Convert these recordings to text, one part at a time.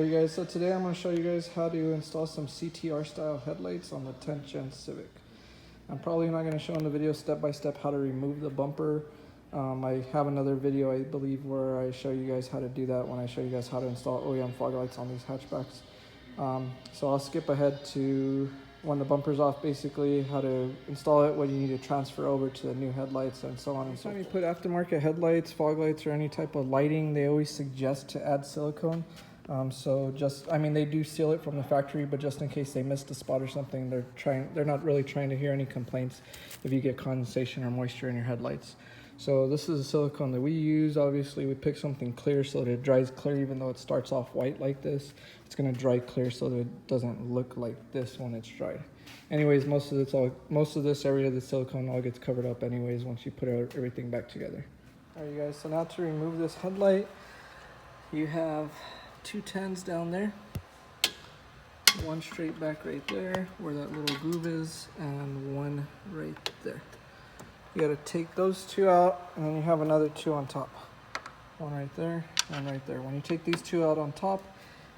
Alright guys, so today I'm going to show you guys how to install some CTR style headlights on the 10th gen Civic. I'm probably not going to show in the video step by step how to remove the bumper. I have another video I believe where I show you guys how to do that when I show you guys how to install OEM fog lights on these hatchbacks. So I'll skip ahead to when the bumper's off, basically how to install it, what you need to transfer over to the new headlights, and so on and so forth. Anytime you put aftermarket headlights, fog lights, or any type of lighting, they always suggest to add silicone. They do seal it from the factory, but just in case they missed a spot or something, they're not really trying to hear any complaints if you get condensation or moisture in your headlights. So this is a silicone that we use. Obviously we pick something clear so that it dries clear. Even though it starts off white like this, it's going to dry clear so that it doesn't look like this when it's dried. Anyways, most of this area of the silicone all gets covered up anyways once you put everything back together. Alright guys, so now to remove this headlight, you have two 10s down there, one straight back right there where that little groove is, and one right there. You gotta take those two out, and then you have another two on top. One right there, one right there. When you take these two out on top,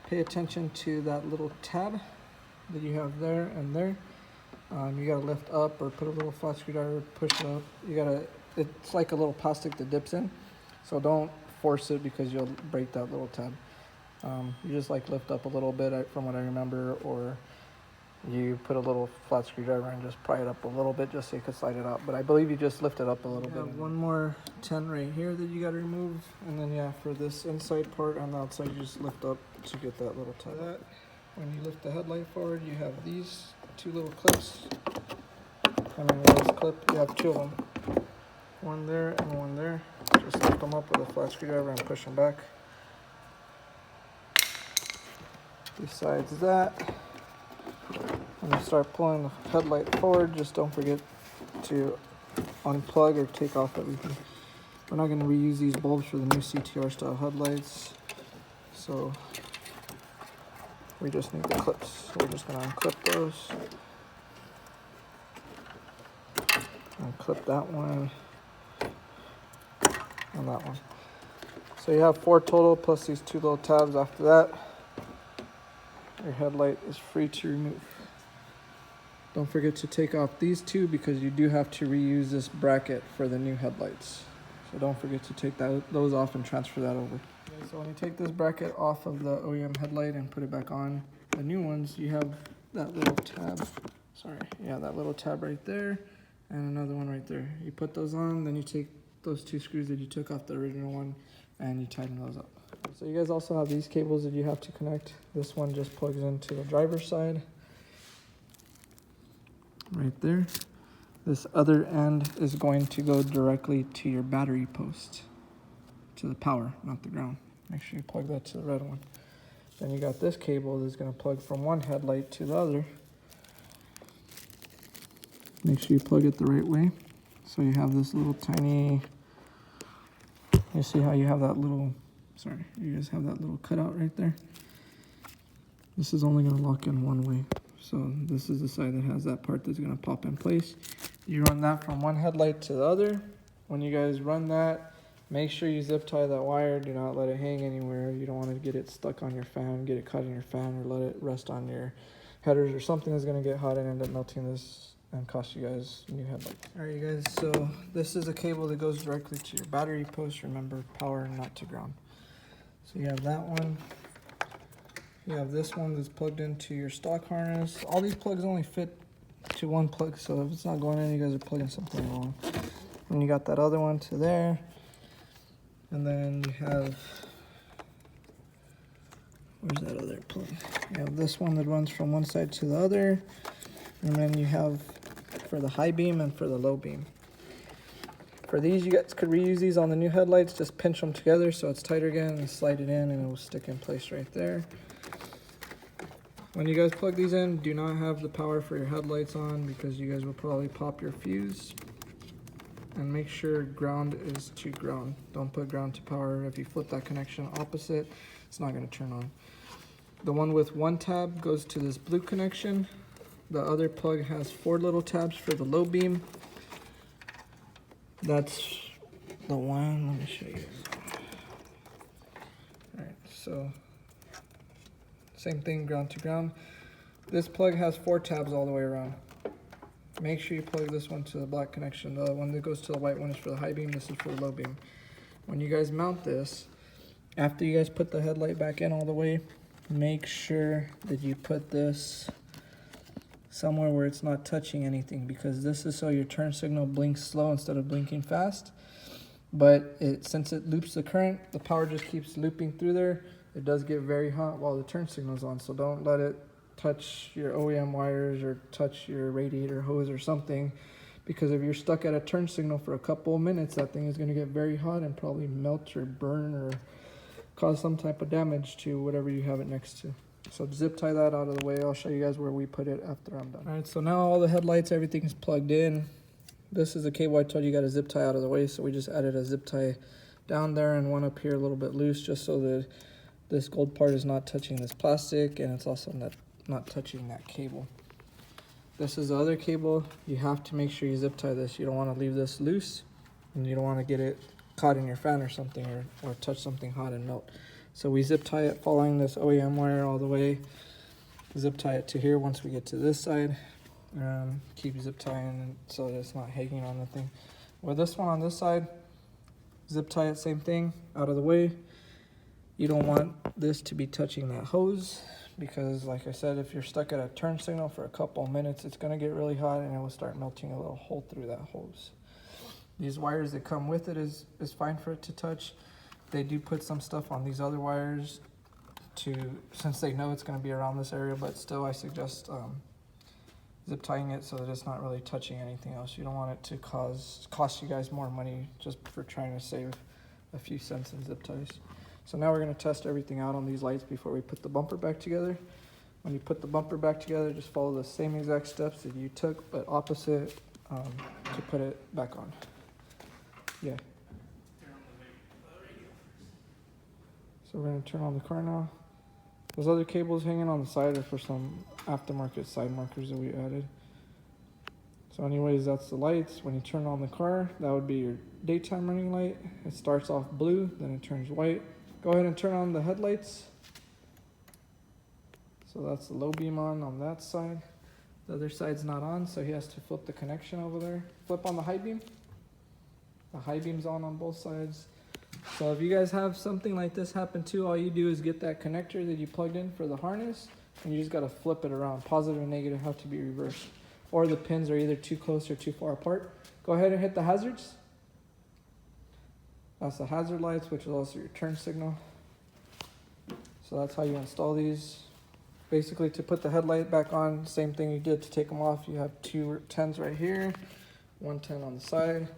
pay attention to that little tab that you have there and there. You gotta lift up or put a little flat screwdriver, push it up. It's like a little plastic that dips in, so don't force it because you'll break that little tab. You just like lift up a little bit from what I remember, or you put a little flat screwdriver and just pry it up a little bit just so you can slide it out. But I believe you just lift it up a little bit. One more 10 right here that you got to remove, and then yeah, for this inside part on the outside, you just lift up to get that little tab. When you lift the headlight forward, you have these two little clips. This clip, you have two of them. One there and one there. Just lift them up with a flat screwdriver and push them back. Besides that, when you start pulling the headlight forward, just don't forget to unplug or take off everything. We're not going to reuse these bulbs for the new CTR style headlights, so we just need the clips. So we're just going to unclip those. Unclip that one and that one. So you have 4 total plus these 2 little tabs. After that, your headlight is free to remove. Don't forget to take off these 2 because you do have to reuse this bracket for the new headlights. So don't forget to take those off and transfer that over. Okay, so when you take this bracket off of the OEM headlight and put it back on the new ones, you have that little tab. That little tab right there and another one right there. You put those on, then you take those 2 screws that you took off the original one and you tighten those up. So you guys also have these cables that you have to connect. This one just plugs into the driver's side right there. This other end is going to go directly to your battery post, to the power, not the ground. Make sure you plug that to the red one. Then you got this cable that's going to plug from one headlight to the other. Make sure you plug it the right way. So you have this little tiny, you see how you have that little, you guys have that little cutout right there. This is only going to lock in one way. So this is the side that has that part that's going to pop in place. You run that from one headlight to the other. When you guys run that, make sure you zip tie that wire. Do not let it hang anywhere. You don't want to get it stuck on your fan, get it caught in your fan, or let it rest on your headers or something that's going to get hot and end up melting this and cost you guys new headlights. Alright you guys, so this is a cable that goes directly to your battery post. Remember, power, not to ground. So you have that one. You have this one that's plugged into your stock harness. All these plugs only fit to one plug, so if it's not going in, you guys are plugging something wrong. And you got that other one to there. And then you have, where's that other plug? You have this one that runs from one side to the other. And then you have for the high beam and for the low beam. For these, you guys could reuse these on the new headlights. Just pinch them together so it's tighter again and slide it in and it will stick in place right there. When you guys plug these in, do not have the power for your headlights on because you guys will probably pop your fuse. And make sure ground is to ground. Don't put ground to power. If you flip that connection opposite, it's not going to turn on. The one with one tab goes to this blue connection. The other plug has 4 little tabs for the low beam. That's the one, let me show you. Alright, so same thing, ground to ground. This plug has 4 tabs all the way around. Make sure you plug this one to the black connection. The one that goes to the white one is for the high beam, this is for the low beam. When you guys mount this, after you guys put the headlight back in all the way, make sure that you put this somewhere where it's not touching anything, because this is so your turn signal blinks slow instead of blinking fast. But since it loops the current, the power just keeps looping through there. It does get very hot while the turn signal's on, so don't let it touch your OEM wires or touch your radiator hose or something, because if you're stuck at a turn signal for a couple of minutes, that thing is going to get very hot and probably melt or burn or cause some type of damage to whatever you have it next to. So zip tie that out of the way. I'll show you guys where we put it after I'm done. All right, so now all the headlights, everything's plugged in. This is the cable I told you got to zip tie out of the way, so we just added a zip tie down there and one up here a little bit loose, just so that this gold part is not touching this plastic, and it's also not touching that cable. This is the other cable. You have to make sure you zip tie this. You don't want to leave this loose, and you don't want to get it caught in your fan or something, or touch something hot and melt. So we zip tie it following this OEM wire all the way. Zip tie it to here once we get to this side. Keep zip tying so that it's not hanging on the thing. With this one on this side, zip tie it, same thing, out of the way. You don't want this to be touching that hose, because like I said, if you're stuck at a turn signal for a couple minutes, it's going to get really hot and it will start melting a little hole through that hose. These wires that come with it is fine for it to touch. They do put some stuff on these other wires since they know it's going to be around this area, but still I suggest zip tying it so that it's not really touching anything else. You don't want it to cost you guys more money just for trying to save a few cents in zip ties. So now we're going to test everything out on these lights before we put the bumper back together. When you put the bumper back together, just follow the same exact steps that you took, but opposite, to put it back on. Yeah. So we're going to turn on the car now. Those other cables hanging on the side are for some aftermarket side markers that we added. So anyways, that's the lights. When you turn on the car, that would be your daytime running light. It starts off blue, then it turns white. Go ahead and turn on the headlights. So that's the low beam on that side. The other side's not on, so he has to flip the connection over there. Flip on the high beam. The high beam's on both sides. So if you guys have something like this happen too, all you do is get that connector that you plugged in for the harness, and you just gotta flip it around. Positive and negative have to be reversed, or the pins are either too close or too far apart. Go ahead and hit the hazards. That's the hazard lights, which is also your turn signal. So that's how you install these. Basically, to put the headlight back on, same thing you did to take them off. You have 2 10s right here, 1 10 on the side,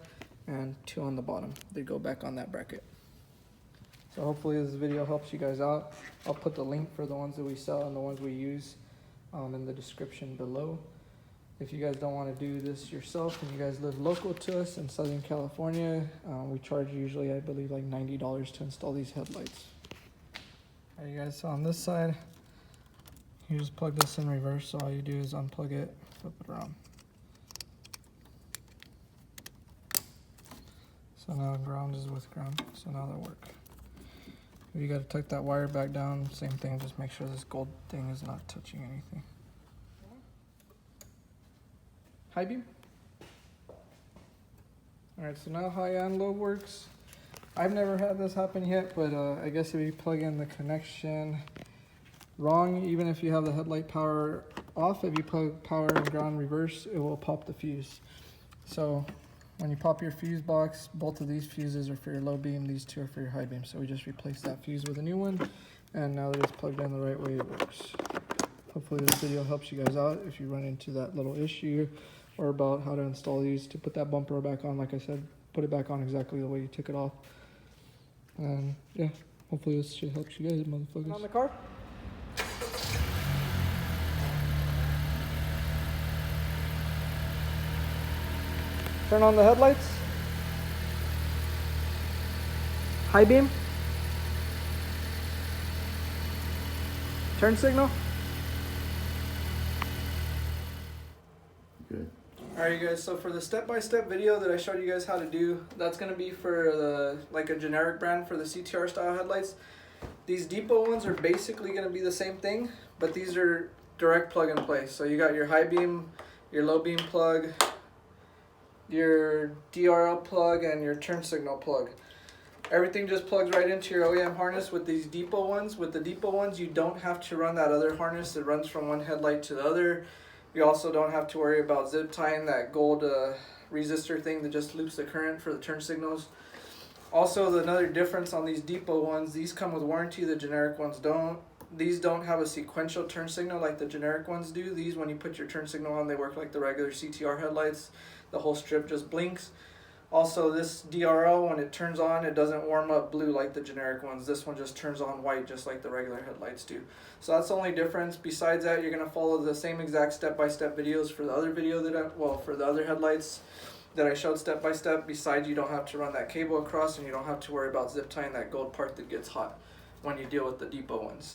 and 2 on the bottom. They go back on that bracket. So hopefully this video helps you guys out. I'll put the link for the ones that we sell and the ones we use in the description below. If you guys don't want to do this yourself and you guys live local to us in Southern California, we charge usually, I believe, like $90 to install these headlights. Alright, you guys, so on this side, you just plug this in reverse, so all you do is unplug it, flip it around. So now ground is with ground, so now that'll work. If you gotta tuck that wire back down, same thing, just make sure this gold thing is not touching anything. High beam. Alright, so now high and low works. I've never had this happen yet, but I guess if you plug in the connection wrong, even if you have the headlight power off, if you plug power and ground reverse, it will pop the fuse. So when you pop your fuse box, both of these fuses are for your low beam, these 2 are for your high beam. So we just replaced that fuse with a new one, and now that it's plugged in the right way, it works. Hopefully this video helps you guys out if you run into that little issue, or about how to install these to put that bumper back on. Like I said, put it back on exactly the way you took it off. And yeah, hopefully this should help you guys, motherfuckers. On the car. Turn on the headlights. High beam. Turn signal. Good. Alright you guys, so for the step-by-step video that I showed you guys how to do, that's going to be for like a generic brand for the CTR style headlights. These Depo ones are basically going to be the same thing, but these are direct plug and play. So you got your high beam, your low beam plug, your DRL plug, and your turn signal plug. Everything just plugs right into your OEM harness with these Depo ones. With the Depo ones, you don't have to run that other harness that runs from one headlight to the other. You also don't have to worry about zip tying that gold resistor thing that just loops the current for the turn signals. Also, another difference on these Depo ones, these come with warranty, the generic ones don't. These don't have a sequential turn signal like the generic ones do. These, when you put your turn signal on, they work like the regular CTR headlights. The whole strip just blinks. Also, this DRL, when it turns on, it doesn't warm up blue like the generic ones. This one just turns on white just like the regular headlights do. So that's the only difference. Besides that, you're going to follow the same exact step-by-step videos for the other video for the other headlights that I showed step by step. Besides, you don't have to run that cable across, and you don't have to worry about zip tying that gold part that gets hot when you deal with the Depo ones.